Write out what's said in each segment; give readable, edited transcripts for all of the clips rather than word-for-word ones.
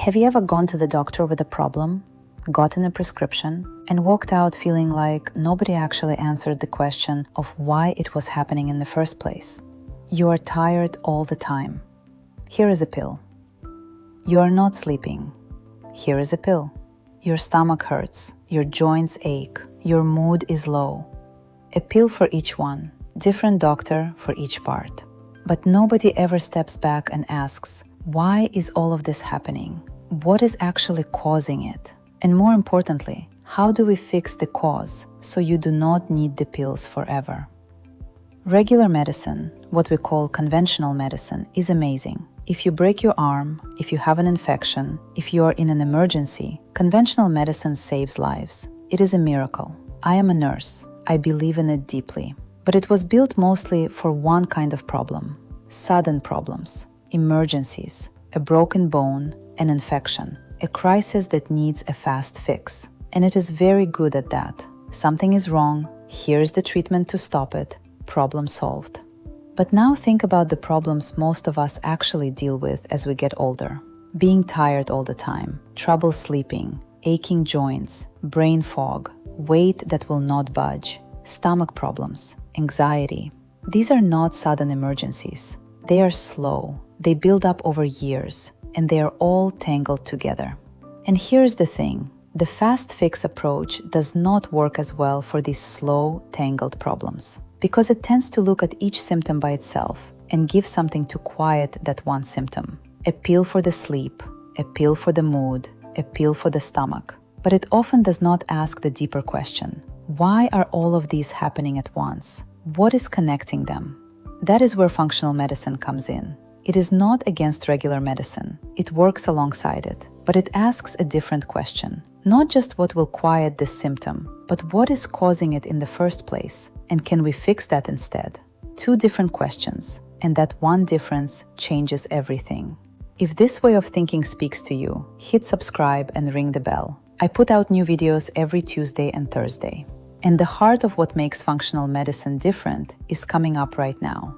Have you ever gone to the doctor with a problem, gotten a prescription, and walked out feeling like nobody actually answered the question of why it was happening in the first place? You are tired all the time. Here is a pill. You are not sleeping. Here is a pill. Your stomach hurts, your joints ache, your mood is low. A pill for each one, different doctor for each part. But nobody ever steps back and asks, why is all of this happening? What is actually causing it? And more importantly, how do we fix the cause so you do not need the pills forever? Regular medicine, what we call conventional medicine, is amazing. If you break your arm, if you have an infection, if you are in an emergency, conventional medicine saves lives. It is a miracle. I am a nurse. I believe in it deeply. But it was built mostly for one kind of problem: sudden problems, emergencies, a broken bone, an infection, a crisis that needs a fast fix. And it is very good at that. Something is wrong, here's the treatment to stop it, problem solved. But now think about the problems most of us actually deal with as we get older. Being tired all the time, trouble sleeping, aching joints, brain fog, weight that will not budge, stomach problems, anxiety. These are not sudden emergencies. They are slow, they build up over years, and they are all tangled together. And here's the thing, the fast fix approach does not work as well for these slow, tangled problems, because it tends to look at each symptom by itself and give something to quiet that one symptom. A pill for the sleep, a pill for the mood, a pill for the stomach. But it often does not ask the deeper question: why are all of these happening at once? What is connecting them? That is where functional medicine comes in. It is not against regular medicine. It works alongside it, but it asks a different question. Not just what will quiet this symptom, but what is causing it in the first place, and can we fix that instead? Two different questions, and that one difference changes everything. If this way of thinking speaks to you, hit subscribe and ring the bell. I put out new videos every Tuesday and Thursday. And the heart of what makes functional medicine different is coming up right now.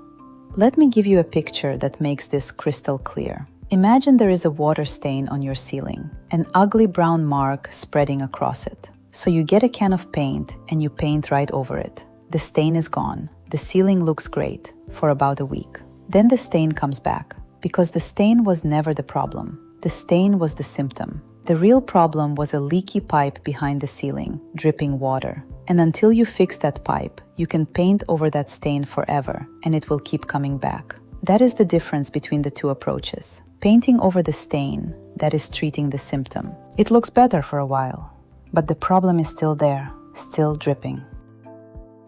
Let me give you a picture that makes this crystal clear. Imagine there is a water stain on your ceiling, an ugly brown mark spreading across it. So you get a can of paint and you paint right over it. The stain is gone. The ceiling looks great for about a week. Then the stain comes back, because the stain was never the problem. The stain was the symptom. The real problem was a leaky pipe behind the ceiling, dripping water. And until you fix that pipe, you can paint over that stain forever, and it will keep coming back. That is the difference between the two approaches. Painting over the stain, that is treating the symptom. It looks better for a while, but the problem is still there, still dripping.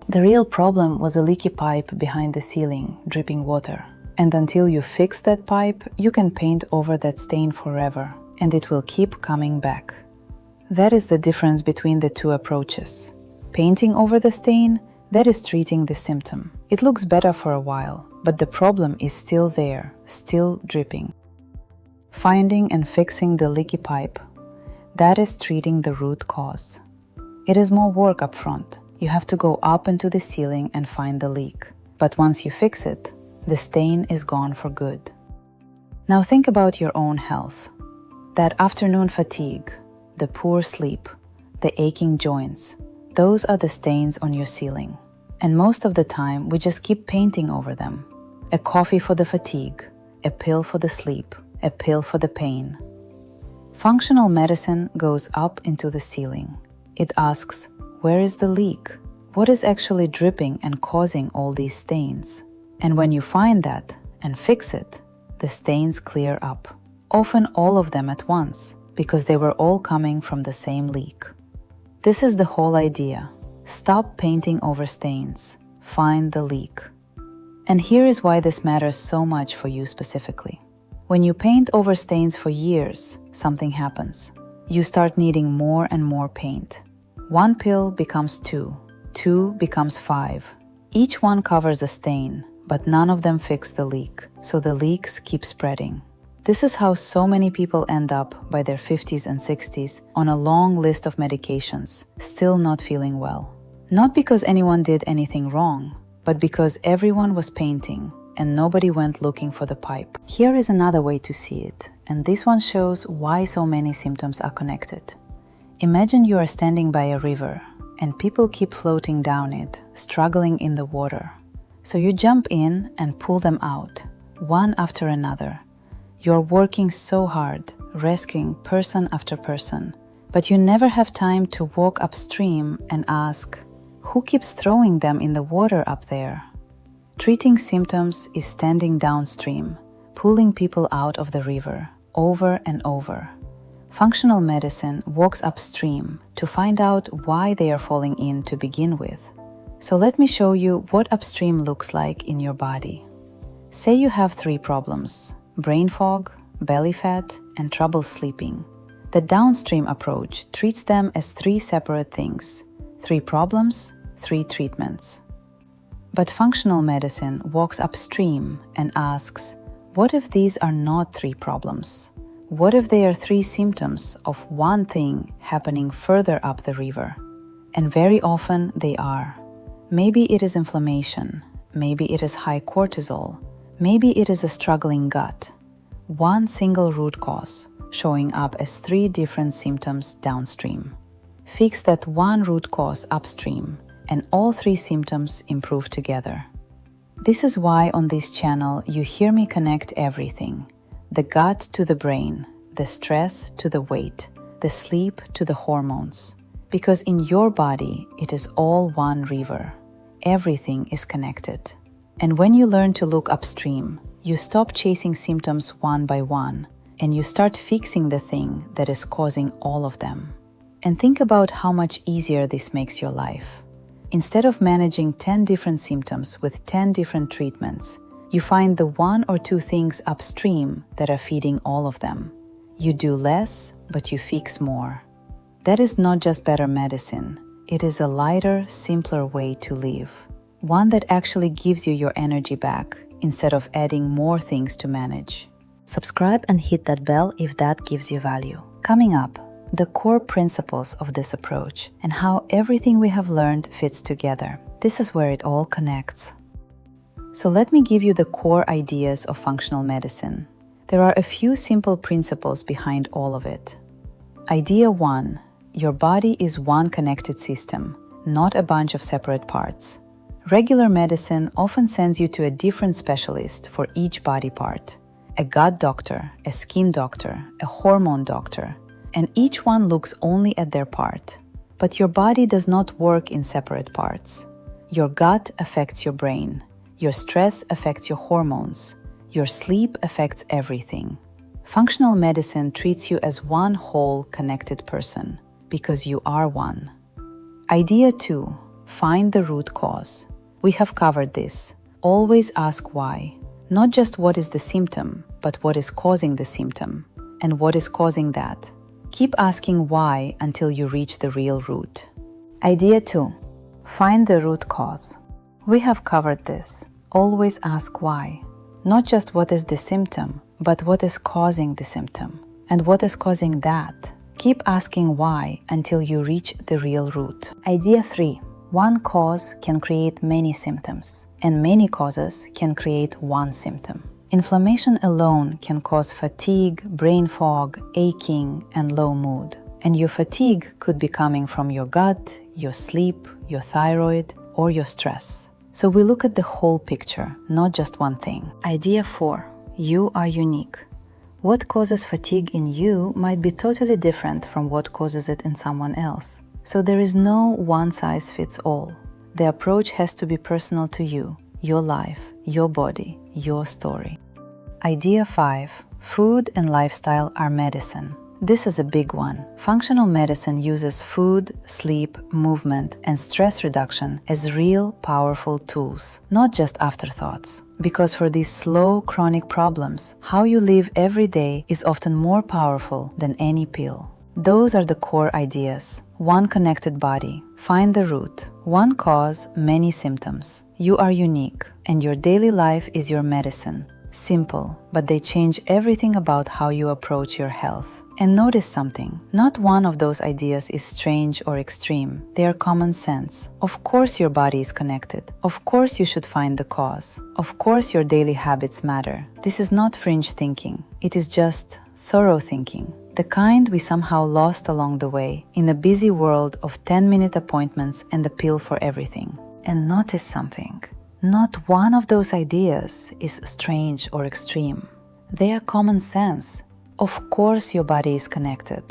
The real problem was a leaky pipe behind the ceiling, dripping water. And until you fix that pipe, you can paint over that stain forever, and it will keep coming back. That is the difference between the two approaches. Painting over the stain, that is treating the symptom. It looks better for a while, but the problem is still there, still dripping. Finding and fixing the leaky pipe, that is treating the root cause. It is more work up front. You have to go up into the ceiling and find the leak. But once you fix it, the stain is gone for good. Now think about your own health. That afternoon fatigue, the poor sleep, the aching joints, those are the stains on your ceiling. And most of the time, we just keep painting over them. A coffee for the fatigue, a pill for the sleep, a pill for the pain. Functional medicine goes up into the ceiling. It asks, where is the leak? What is actually dripping and causing all these stains? And when you find that and fix it, the stains clear up. Often all of them at once, because they were all coming from the same leak. This is the whole idea. Stop painting over stains. Find the leak. And here is why this matters so much for you specifically. When you paint over stains for years, something happens. You start needing more and more paint. One pill becomes 2. 2 becomes 5. Each one covers a stain, but none of them fix the leak, so the leaks keep spreading. This is how so many people end up by their 50s and 60s on a long list of medications, still not feeling well. Not because anyone did anything wrong, but because everyone was painting, and nobody went looking for the pipe. Here is another way to see it, and this one shows why so many symptoms are connected. Imagine you are standing by a river, and people keep floating down it, struggling in the water. So you jump in and pull them out, one after another. You're working so hard, rescuing person after person, but you never have time to walk upstream and ask, who keeps throwing them in the water up there? Treating symptoms is standing downstream, pulling people out of the river, over and over. Functional medicine walks upstream to find out why they are falling in to begin with. So let me show you what upstream looks like in your body. Say you have 3 problems: brain fog, belly fat, and trouble sleeping. The downstream approach treats them as 3 separate things: 3 problems, 3 treatments. But functional medicine walks upstream and asks, what if these are not 3 problems? What if they are 3 symptoms of one thing happening further up the river? And very often they are. Maybe it is inflammation, maybe it is high cortisol, maybe it is a struggling gut. One single root cause showing up as 3 different symptoms downstream. Fix that one root cause upstream, and all 3 symptoms improve together. This is why on this channel you hear me connect everything: the gut to the brain, the stress to the weight, the sleep to the hormones. Because in your body, it is all one river. Everything is connected. And when you learn to look upstream, you stop chasing symptoms one by one, and you start fixing the thing that is causing all of them. And think about how much easier this makes your life. Instead of managing 10 different symptoms with 10 different treatments, you find the 1 or 2 things upstream that are feeding all of them. You do less, but you fix more. That is not just better medicine. It is a lighter, simpler way to live. One that actually gives you your energy back instead of adding more things to manage. Subscribe and hit that bell if that gives you value. Coming up, the core principles of this approach and how everything we have learned fits together. This is where it all connects. So let me give you the core ideas of functional medicine. There are a few simple principles behind all of it. Idea 1. Your body is one connected system, not a bunch of separate parts. Regular medicine often sends you to a different specialist for each body part. A gut doctor, a skin doctor, a hormone doctor, and each one looks only at their part. But your body does not work in separate parts. Your gut affects your brain. Your stress affects your hormones. Your sleep affects everything. Functional medicine treats you as one whole connected person, because you are one. Idea 2. Find the root cause. We have covered this. Always ask why. Not just what is the symptom, but what is causing the symptom, and what is causing that. Keep asking why until you reach the real root. Idea 2. Find the root cause. We have covered this. Always ask why. Not just what is the symptom, but what is causing the symptom, and what is causing that. Keep asking why until you reach the real root. Idea 3. One cause can create many symptoms, and many causes can create one symptom. Inflammation alone can cause fatigue, brain fog, aching, and low mood. And your fatigue could be coming from your gut, your sleep, your thyroid, or your stress. So we look at the whole picture, not just one thing. Idea 4. You are unique. What causes fatigue in you might be totally different from what causes it in someone else. So there is no one-size-fits-all. The approach has to be personal to you, your life, your body, your story. Idea 5. Food and lifestyle are medicine. This is a big one. Functional medicine uses food, sleep, movement, and stress reduction as real, powerful tools, not just afterthoughts. Because for these slow, chronic problems, how you live every day is often more powerful than any pill. Those are the core ideas. One connected body. Find the root. One cause, many symptoms. You are unique, and your daily life is your medicine. Simple, but they change everything about how you approach your health. And notice something. Not one of those ideas is strange or extreme. They are common sense. Of course your body is connected. Of course you should find the cause. Of course your daily habits matter. This is not fringe thinking. It is just thorough thinking. The kind we somehow lost along the way in a busy world of 10-minute appointments and a pill for everything. And notice something. Not one of those ideas is strange or extreme. They are common sense. Of course your body is connected.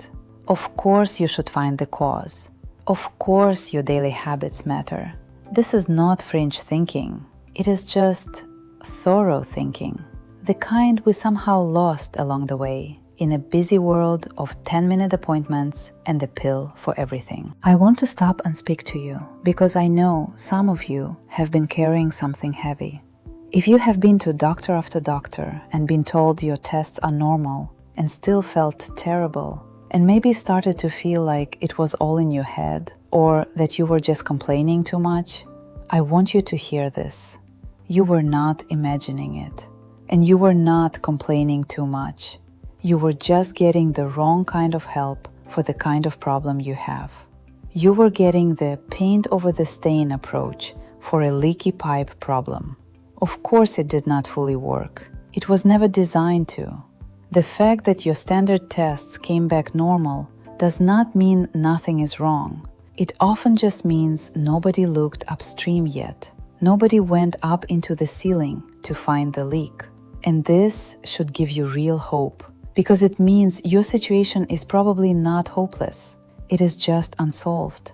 Of course you should find the cause. Of course your daily habits matter. This is not fringe thinking. It is just thorough thinking. The kind we somehow lost along the way in a busy world of 10-minute appointments and a pill for everything. I want to stop and speak to you because I know some of you have been carrying something heavy. If you have been to doctor after doctor and been told your tests are normal and still felt terrible, and maybe started to feel like it was all in your head or that you were just complaining too much, I want you to hear this. You were not imagining it, and you were not complaining too much. You were just getting the wrong kind of help for the kind of problem you have. You were getting the paint over the stain approach for a leaky pipe problem. Of course it did not fully work. It was never designed to. The fact that your standard tests came back normal does not mean nothing is wrong. It often just means nobody looked upstream yet. Nobody went up into the ceiling to find the leak. And this should give you real hope, because it means your situation is probably not hopeless. It is just unsolved.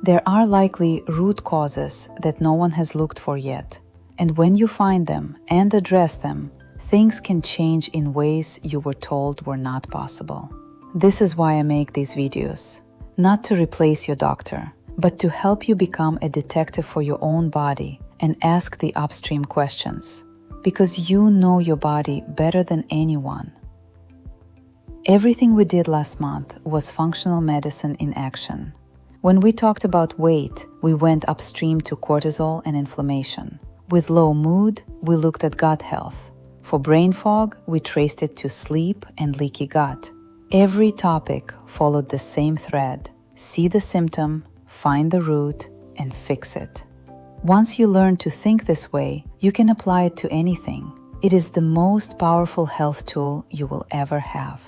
There are likely root causes that no one has looked for yet. And when you find them and address them, things can change in ways you were told were not possible. This is why I make these videos. Not to replace your doctor, but to help you become a detective for your own body and ask the upstream questions. Because you know your body better than anyone. Everything we did last month was functional medicine in action. When we talked about weight, we went upstream to cortisol and inflammation. With low mood, we looked at gut health. For brain fog, we traced it to sleep and leaky gut. Every topic followed the same thread. See the symptom, find the root, and fix it. Once you learn to think this way, you can apply it to anything. It is the most powerful health tool you will ever have.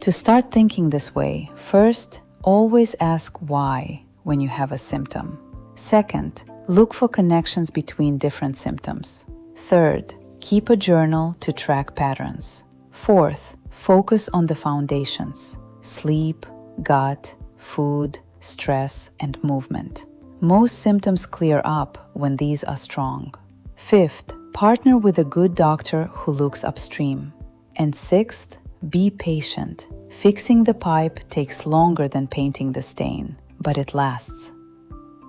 To start thinking this way, first, always ask why when you have a symptom. Second, look for connections between different symptoms. Third, keep a journal to track patterns. Fourth, focus on the foundations: sleep, gut, food, stress, and movement. Most symptoms clear up when these are strong. Fifth, partner with a good doctor who looks upstream. And sixth, be patient. Fixing the pipe takes longer than painting the stain, but it lasts.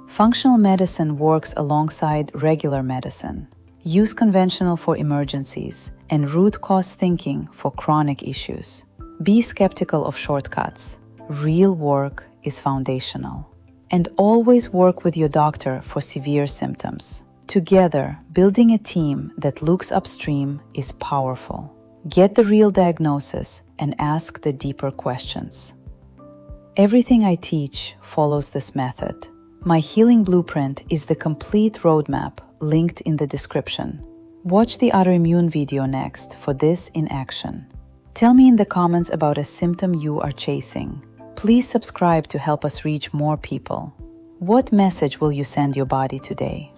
Functional medicine works alongside regular medicine. Use conventional for emergencies and root cause thinking for chronic issues. Be skeptical of shortcuts. Real work is foundational. And always work with your doctor for severe symptoms. Together, building a team that looks upstream is powerful. Get the real diagnosis and ask the deeper questions. Everything I teach follows this method. My healing blueprint is the complete roadmap linked in the description. Watch the autoimmune video next for this in action. Tell me in the comments about a symptom you are chasing. Please subscribe to help us reach more people. What message will you send your body today?